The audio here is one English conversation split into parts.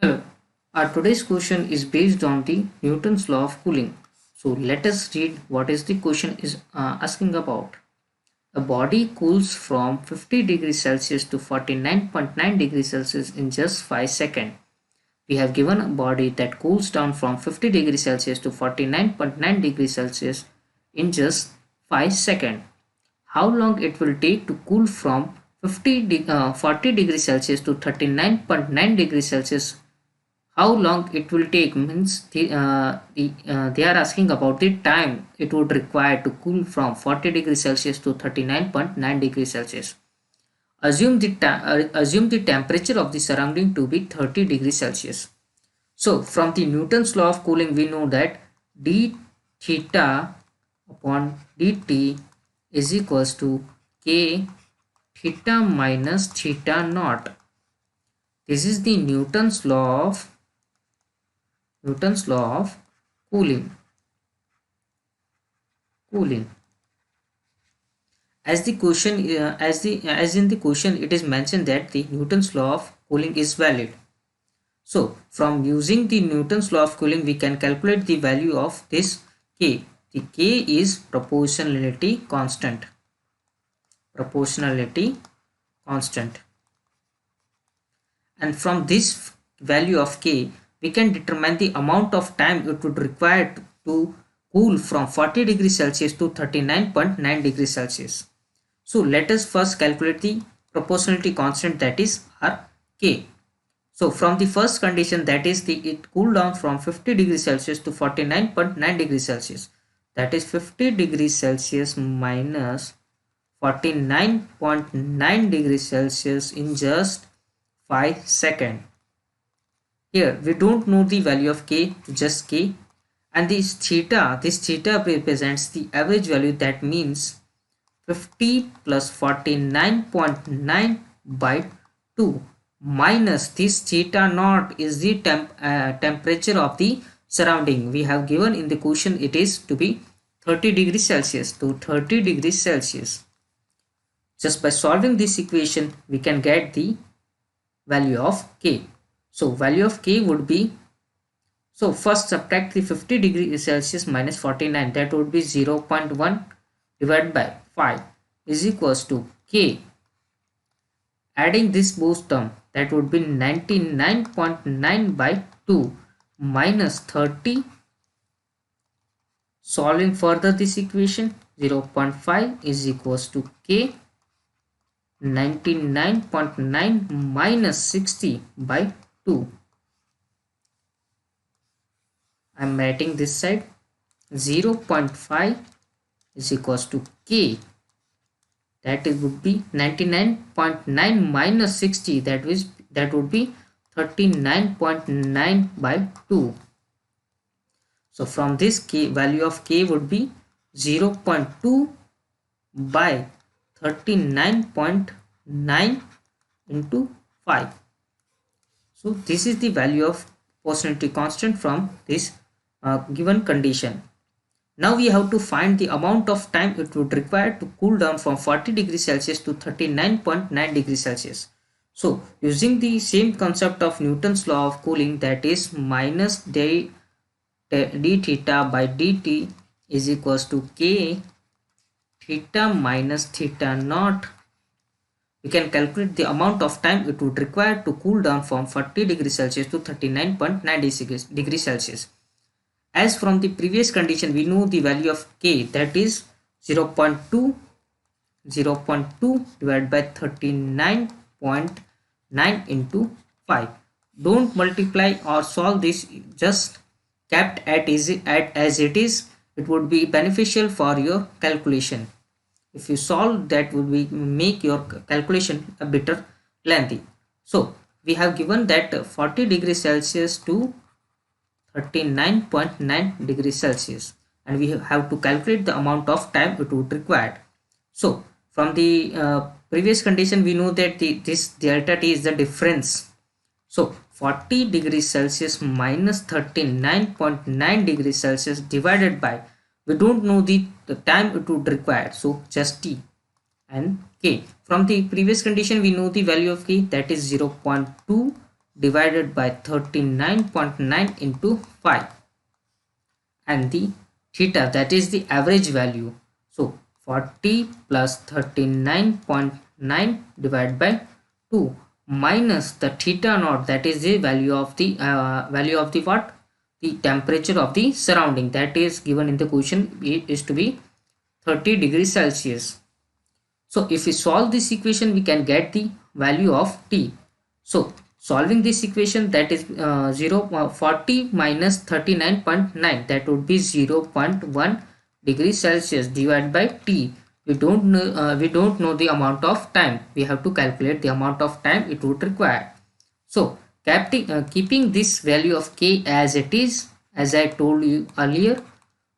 Hello. Our today's question is based on the Newton's law of cooling. So let us read what is the question is asking about. A body cools from 50 degrees Celsius to 49.9 degrees Celsius in just 5 seconds. We have given a body that cools down from 50 degrees Celsius to 49.9 degrees Celsius in just 5 seconds. How long it will take to cool from 40 degrees Celsius to 39.9 degrees Celsius? How long it will take means they are asking about the time it would require to cool from 40 degrees Celsius to 39.9 degrees Celsius. Assume the temperature of the surrounding to be 30 degrees Celsius. So from the Newton's law of cooling we know that d theta upon dt is equals to k theta minus theta naught. This is the Newton's law of cooling. Cooling. As in the question, it is mentioned that the Newton's law of cooling is valid. So, from using the Newton's law of cooling, we can calculate the value of this K. The K is proportionality constant. Proportionality constant. And from this value of K, we can determine the amount of time it would require to cool from 40 degrees Celsius to 39.9 degrees Celsius. So let us first calculate the proportionality constant, that is our K. So from the first condition, that is it cooled down from 50 degrees Celsius to 49.9 degrees Celsius. That is 50 degrees Celsius minus 49.9 degrees Celsius in just 5 seconds. Here we don't know the value of K, just K, and this theta represents the average value, that means 50 plus 49.9 by 2 minus this theta naught is the temperature of the surrounding. We have given in the question it is to be 30 degrees Celsius to 30 degrees Celsius. Just by solving this equation we can get the value of K. So value of K would be, so first subtract the 50 degrees Celsius minus 49, that would be 0.1 divided by 5 is equals to K. Adding this both term, that would be 99.9 by 2 minus 30. Solving further this equation, 0.5 is equals to K 99.9 minus 60 by 2. I am writing this side, 0.5 is equals to K, that it would be 99.9 minus 60, that would be 39.9 by 2. So from this K, value of K would be 0.2 by 39.9 into 5. So this is the value of proportionality constant from this given condition. Now we have to find the amount of time it would require to cool down from 40 degrees Celsius to 39.9 degrees Celsius. So using the same concept of Newton's law of cooling, that is minus d theta by dt is equals to K theta minus theta naught. We can calculate the amount of time it would require to cool down from 40 degrees Celsius to 39.9 degrees Celsius. As from the previous condition, we know the value of K, that is 0.2 divided by 39.9 into 5. Don't multiply or solve this, just kept as it is. It would be beneficial for your calculation. If you solve, that would be make your calculation a bit lengthy. So we have given that 40 degrees Celsius to 39.9 degrees Celsius, and we have to calculate the amount of time it would require. So from the previous condition we know that this delta T is the difference. So 40 degrees Celsius minus 39.9 degrees Celsius divided by, we don't know the time it would require, so just T and K. From the previous condition we know the value of K, that is 0.2 divided by 39.9 into 5, and the theta, that is the average value. So 40 plus 39.9 divided by 2 minus the theta naught, that is the value of the what, the temperature of the surrounding, that is given in the question is to be 30 degrees Celsius. So if we solve this equation, we can get the value of T. So solving this equation, that is 40 minus 39.9, that would be 0.1 degrees Celsius divided by T. We don't know the amount of time. We have to calculate the amount of time it would require. So keeping this value of K as it is, as I told you earlier,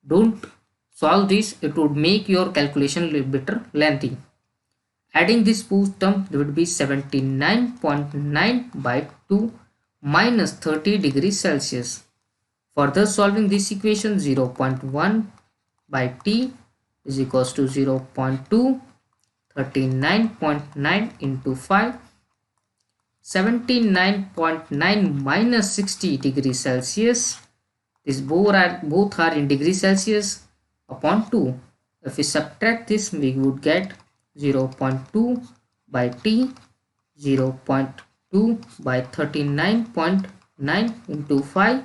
don't solve this. It would make your calculation a little bit lengthy. Adding this both term, it would be 79.9 by 2 minus 30 degrees Celsius. Further solving this equation, 0.1 by T is equals to 0.2, 39.9 into 5, 79.9 minus 60 degrees Celsius. These both are in degrees Celsius upon 2. If we subtract this, we would get 0.2 by T, 0.2 by 39.9 into 5.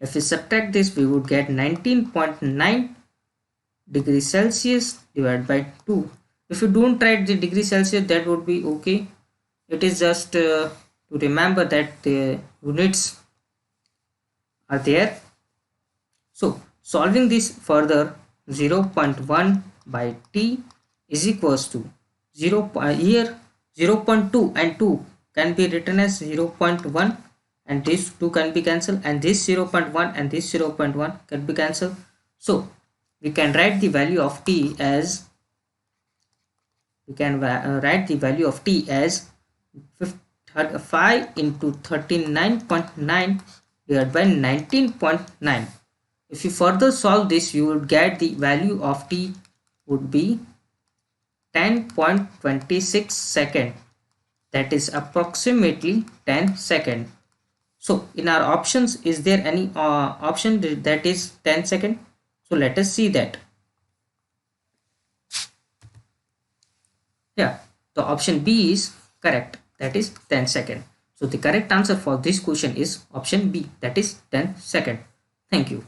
If we subtract this, we would get 19.9 degrees Celsius divided by 2. If you don't write the degree Celsius, that would be okay. It is just to remember that the units are there. So solving this further, 0.1 by T is equals to 0.2 and 2 can be written as 0.1, and this 2 can be cancelled, and this 0.1 and this 0.1 can be cancelled. So we can write the value of T as 5 into 39.9 divided by 19.9. If you further solve this, you would get the value of T would be 10.26 second, that is approximately 10 second. So in our options, is there any option that is 10 second? So let us see that. Yeah, the option B is correct, that is 10 second. So the correct answer for this question is option B, that is 10 second. Thank you.